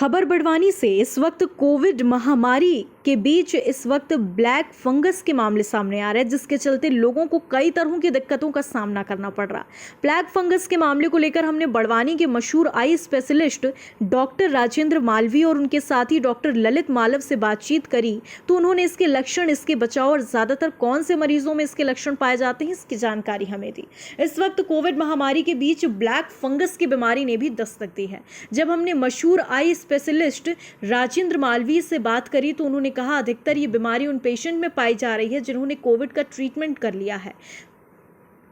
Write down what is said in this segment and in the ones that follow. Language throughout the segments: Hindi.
खबर बड़वानी से इस वक्त कोविड महामारी के बीच इस वक्त ब्लैक फंगस के मामले सामने आ रहे हैं, जिसके चलते लोगों को कई तरह की दिक्कतों का सामना करना पड़ रहा। ब्लैक फंगस के मामले को लेकर हमने बड़वानी के मशहूर eye specialist doctor Rajendra Malvi और उनके साथी डॉक्टर ललित मालव से बातचीत करी, तो उन्होंने इसके लक्षण, इसके बचाव और ज्यादातर कौन से मरीजों में इसके लक्षण पाए जाते हैं, इसकी जानकारी हमें दी। इस वक्त कोविड महामारी के बीच ब्लैक फंगस की बीमारी ने भी दस्तक दी है। जब हमने मशहूर आई स्पेशलिस्ट राजेंद्र मालवी से बात करी तो उन्होंने कहा, अधिकतर ये बीमारी उन पेशेंट में पाई जा रही है जिन्होंने कोविड का ट्रीटमेंट कर लिया है,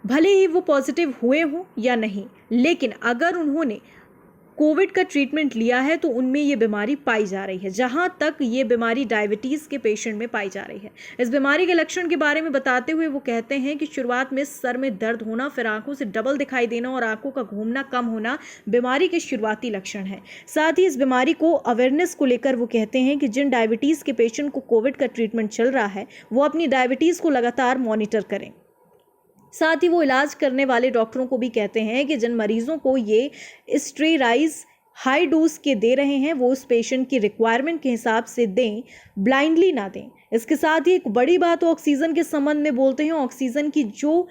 भले ही वो पॉजिटिव हुए हों या नहीं, लेकिन अगर उन्होंने कोविड का ट्रीटमेंट लिया है तो उनमें ये बीमारी पाई जा रही है। जहां तक ये बीमारी डायबिटीज़ के पेशेंट में पाई जा रही है। इस बीमारी के लक्षण के बारे में बताते हुए वो कहते हैं कि शुरुआत में सर में दर्द होना, फिर आंखों से डबल दिखाई देना और आंखों का घूमना कम होना बीमारी के शुरुआती लक्षण है। साथ ही इस बीमारी को अवेयरनेस को लेकर वो कहते हैं कि जिन डायबिटीज़ के पेशेंट को कोविड का ट्रीटमेंट चल रहा है वो अपनी डायबिटीज़ को लगातार मॉनिटर करें। साथ ही वो इलाज करने वाले डॉक्टरों को भी कहते हैं कि जिन मरीजों को ये स्टेरॉइड्स हाई डोज के दे रहे हैं वो उस पेशेंट की रिक्वायरमेंट के हिसाब से दें, ब्लाइंडली ना दें। इसके साथ ही एक बड़ी बात वो ऑक्सीजन के संबंध में बोलते हैं। ऑक्सीजन की जो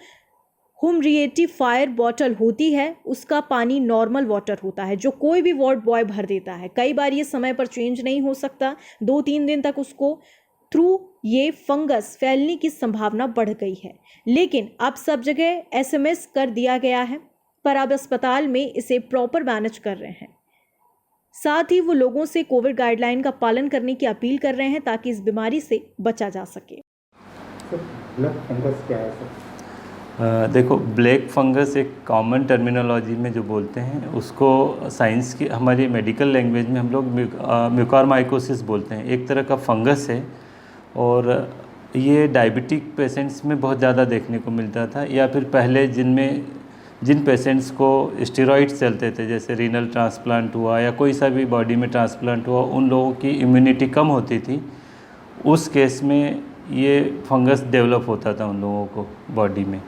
हुमिडिफायर बॉटल होती है उसका पानी नॉर्मल वाटर होता है जो कोई भी वार्ड बॉय भर देता है। कई बार ये समय पर चेंज नहीं हो सकता, 2-3 दिन तक उसको थ्रू ये फंगस फैलने की संभावना बढ़ गई है। लेकिन अब सब जगह SMS कर दिया गया है, पर अब अस्पताल में इसे प्रॉपर मैनेज कर रहे हैं। साथ ही वो लोगों से कोविड गाइडलाइन का पालन करने की अपील कर रहे हैं ताकि इस बीमारी से बचा जा सके। ब्लैक फंगस क्या है सर? देखो, ब्लैक फंगस एक कॉमन टर्मिनोलॉजी में जो बोलते हैं उसको साइंस की, हमारी मेडिकल लैंग्वेज में हम लोग म्यूकरमाइकोसिस बोलते हैं। एक तरह का फंगस है और ये डायबिटिक पेशेंट्स में बहुत ज़्यादा देखने को मिलता था, या फिर पहले जिन पेशेंट्स को स्टेरॉइड्स चलते थे, जैसे रीनल ट्रांसप्लांट हुआ या कोई सा भी बॉडी में ट्रांसप्लांट हुआ, उन लोगों की इम्यूनिटी कम होती थी। उस केस में ये फंगस डेवलप होता था उन लोगों को बॉडी में।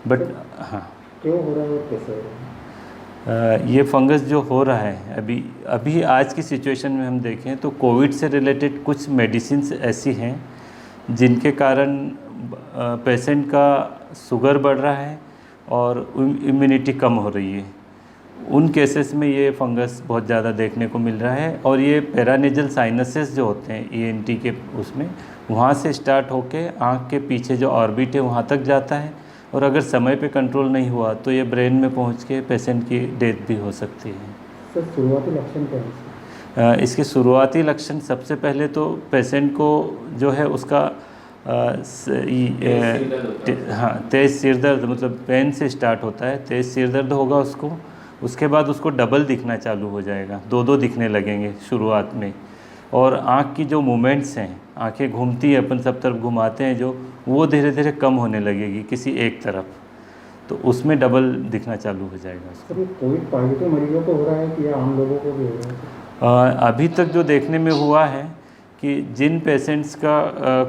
बट हाँ, क्यों हो रहा है और कैसे हो रहा है? ये फंगस जो हो रहा है अभी आज की सिचुएशन में हम देखें तो कोविड से रिलेटेड कुछ मेडिसिन्स ऐसी हैं जिनके कारण पेशेंट का शुगर बढ़ रहा है और इम्यूनिटी कम हो रही है। उन केसेस में ये फंगस बहुत ज़्यादा देखने को मिल रहा है। और ये पैरानेजल साइनसेस जो होते हैं ENT के, उसमें वहाँ से स्टार्ट होके आँख के पीछे जो ऑर्बिट है वहाँ तक जाता है, और अगर समय पे कंट्रोल नहीं हुआ तो ये ब्रेन में पहुँच के पेशेंट की डेथ भी हो सकती है। सर, शुरुआती लक्षण क्या है? इसके शुरुआती लक्षण सबसे पहले तो पेशेंट को जो है उसका तेज़ सिर दर्द, मतलब पेन से स्टार्ट होता है, तेज़ सिर दर्द होगा उसको। उसके बाद उसको डबल दिखना चालू हो जाएगा, 2-2 दिखने लगेंगे शुरुआत में। और आँख की जो मूवमेंट्स हैं, आँखें घूमती है, अपन सब तरफ घुमाते हैं जो, वो धीरे धीरे कम होने लगेगी किसी एक तरफ, तो उसमें डबल दिखना चालू हो जाएगा उसको। सर, ये कोविड पॉजिटिव मरीजों को हो रहा है कि या आम लोगों को भी हो रहा है? अभी तक जो देखने में हुआ है कि जिन पेशेंट्स का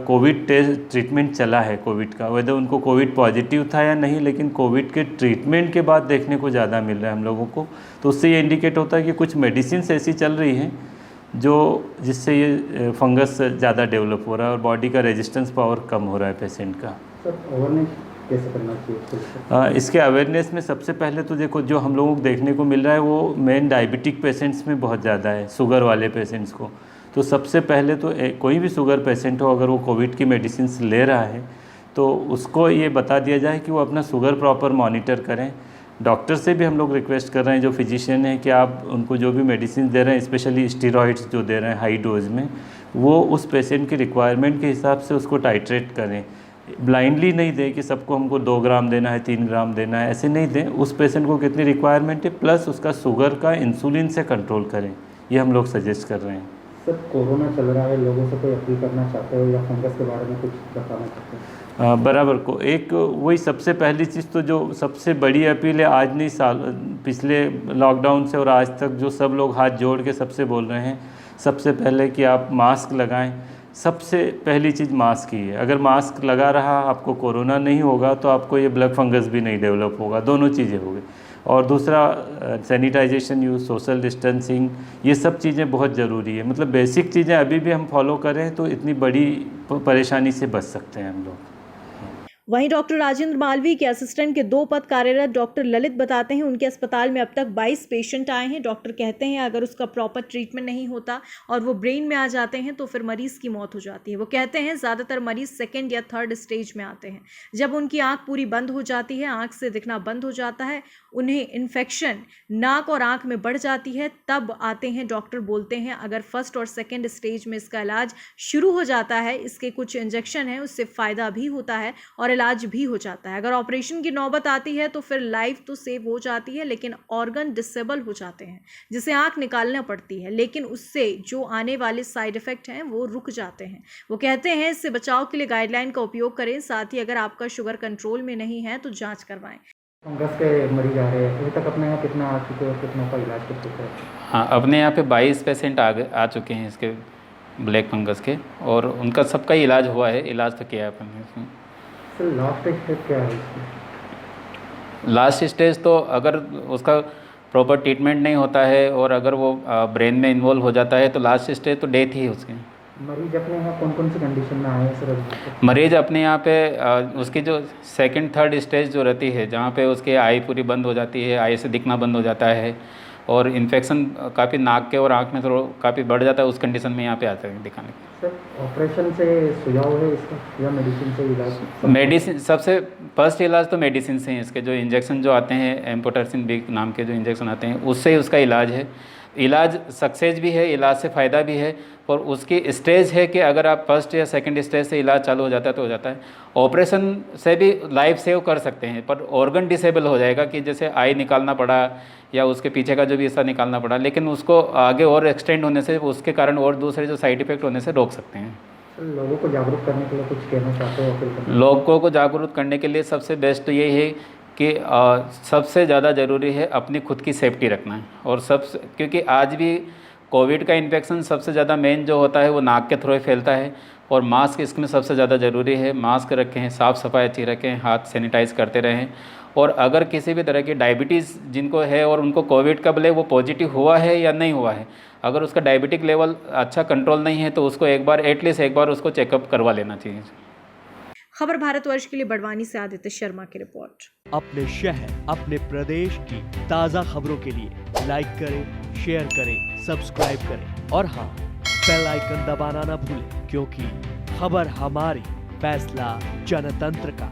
कोविड ट्रीटमेंट चला है कोविड का, वैसे उनको कोविड पॉजिटिव था या नहीं, लेकिन कोविड के ट्रीटमेंट के बाद देखने को ज़्यादा मिल रहा है हम लोगों को, तो उससे ये इंडिकेट होता है कि कुछ मेडिसिन ऐसी चल रही हैं जिससे ये फंगस ज़्यादा डेवलप हो रहा है और बॉडी का रेजिस्टेंस पावर कम हो रहा है पेशेंट का। सर, अवेयरनेस कैसे करना चाहिए? इसके अवेयरनेस में सबसे पहले तो देखो, जो हम लोगों को देखने को मिल रहा है वो मेन डायबिटिक पेशेंट्स में बहुत ज़्यादा है, शुगर वाले पेशेंट्स को। तो सबसे पहले तो कोई भी शुगर पेशेंट हो, अगर वो कोविड की मेडिसिन ले रहा है तो उसको ये बता दिया जाए कि वो अपना शुगर प्रॉपर मॉनिटर करें। डॉक्टर से भी हम लोग रिक्वेस्ट कर रहे हैं, जो फिजिशियन हैं, कि आप उनको जो भी मेडिसिन दे रहे हैं, स्पेशली स्टेरॉइड्स जो दे रहे हैं हाई डोज में, वो उस पेशेंट की रिक्वायरमेंट के हिसाब से उसको टाइट्रेट करें। ब्लाइंडली नहीं दें कि सबको हमको 2 ग्राम देना है, 3 ग्राम देना है, ऐसे नहीं दें। उस पेशेंट को कितनी रिक्वायरमेंट है, प्लस उसका शुगर का इंसुलिन से कंट्रोल करें, ये हम लोग सजेस्ट कर रहे हैं। सर, कोरोना चल रहा है, लोगों से कोई अपील करना चाहते हो या फंगस के बारे में कुछ बताना चाहते हो? बराबर को एक वही सबसे पहली चीज़ तो जो सबसे बड़ी अपील है, आज नहीं पिछले लॉकडाउन से और आज तक जो सब लोग हाथ जोड़ के सबसे बोल रहे हैं, सबसे पहले कि आप मास्क लगाएं। सबसे पहली चीज़ मास्क ही है। अगर मास्क लगा रहा आपको कोरोना नहीं होगा तो आपको ये ब्लैक फंगस भी नहीं डेवलप होगा, दोनों चीज़ें हो गई। और दूसरा सैनिटाइजेशन यूज़, सोशल डिस्टेंसिंग, ये सब चीज़ें बहुत ज़रूरी है। मतलब बेसिक चीज़ें अभी भी हम फॉलो करें तो इतनी बड़ी परेशानी से बच सकते हैं हम लोग। वहीं डॉक्टर राजेंद्र मालवीय के असिस्टेंट के 2 पद कार्यरत डॉक्टर ललित बताते हैं उनके अस्पताल में अब तक 22 पेशेंट आए हैं। डॉक्टर कहते हैं अगर उसका प्रॉपर ट्रीटमेंट नहीं होता और वो ब्रेन में आ जाते हैं तो फिर मरीज की मौत हो जाती है। वो कहते हैं ज़्यादातर मरीज 2nd या 3rd स्टेज में आते हैं। जब उनकी आंख पूरी बंद हो जाती है, आंख से दिखना बंद हो जाता है, उन्हें इन्फेक्शन नाक और आंख में बढ़ जाती है, तब आते हैं। डॉक्टर बोलते हैं अगर 1st और 2nd स्टेज में इसका इलाज शुरू हो जाता है, इसके कुछ इंजेक्शन हैं, उससे फ़ायदा भी होता है और इलाज भी हो जाता है। अगर ऑपरेशन की नौबत आती है तो फिर लाइफ तो सेव हो जाती है लेकिन ऑर्गन डिसेबल हो जाते हैं, जिसे आंख निकालना पड़ती है, लेकिन उससे जो आने वाले साइड इफेक्ट हैं वो रुक जाते हैं। वो कहते हैं इससे बचाव के लिए गाइडलाइन का उपयोग करें, साथ ही अगर आपका शुगर कंट्रोल में नहीं है तो जांच करवाएं। फंगस के मरीज आ रहे हैं, अभी तक अपने यहाँ कितना आ चुके हैं और कितना का इलाज कर चुके हैं? हाँ, अपने यहाँ पे 22 पेशेंट आ चुके हैं इसके ब्लैक फंगस के, और उनका सबका ही इलाज हुआ है। इलाज तो किया है अपन ने इसमें। सर लास्ट स्टेज क्या है इसकी? लास्ट स्टेज तो अगर उसका प्रॉपर ट्रीटमेंट नहीं होता है और अगर वो ब्रेन में इन्वॉल्व हो जाता है तो लास्ट स्टेज तो डेथ ही है उसकी। मरीज अपने यहाँ कौन कौन सी कंडीशन में आए हैं सर अभी तक? मरीज अपने यहाँ पे उसकी जो 2nd 3rd स्टेज जो रहती है, जहाँ पे उसकी आई पूरी बंद हो जाती है, आई से दिखना बंद हो जाता है और इन्फेक्शन काफ़ी नाक के और आँख में थोड़ा काफ़ी बढ़ जाता है, उस कंडीशन में यहाँ पे आते हैं दिखाने। सर ऑपरेशन से सुझाव है इसका या मेडिसिन से इलाज? मेडिसिन सबसे फर्स्ट इलाज तो मेडिसिन से ही। इसके जो इंजेक्शन जो आते हैं, एम्पोटरसिन बी नाम के जो इंजेक्शन आते हैं, उससे ही उसका इलाज है। इलाज सक्सेस भी है, इलाज से फ़ायदा भी है, और उसकी स्टेज है कि अगर आप 1st या 2nd स्टेज से इलाज चालू हो जाता है तो हो जाता है। ऑपरेशन से भी लाइफ सेव कर सकते हैं, पर ऑर्गन डिसेबल हो जाएगा कि जैसे आई निकालना पड़ा या उसके पीछे का जो भी हिस्सा निकालना पड़ा, लेकिन उसको आगे और एक्सटेंड होने से, उसके कारण और दूसरे जो साइड इफ़ेक्ट होने से रोक सकते हैं। लोगों को जागरूक करने के लिए कुछ कहना चाहते हो? फिर लोगों को जागरूक करने के लिए सबसे बेस्ट तो यही है कि सबसे ज़्यादा ज़रूरी है अपनी खुद की सेफ्टी रखना है। और क्योंकि आज भी कोविड का इन्फेक्शन सबसे ज़्यादा मेन जो होता है वो नाक के थ्रू ही फैलता है, और मास्क इसमें सबसे ज़्यादा ज़रूरी है। मास्क रखें, साफ़ सफाई अच्छी रखें, हाथ सैनिटाइज़ करते रहें। और अगर किसी भी तरह की डायबिटीज़ जिनको है और उनको कोविड का भले वो पॉजिटिव हुआ है या नहीं हुआ है, अगर उसका डायबिटिक लेवल अच्छा कंट्रोल नहीं है तो उसको एटलीस्ट एक बार उसको चेकअप करवा लेना चाहिए। खबर भारतवर्ष के लिए बड़वानी से आदित्य शर्मा की रिपोर्ट। अपने शहर, अपने प्रदेश की ताज़ा खबरों के लिए लाइक करें, शेयर करें, सब्सक्राइब करें और हाँ, बेल आइकन दबाना ना भूलें, क्योंकि खबर हमारी, फैसला जनतंत्र का।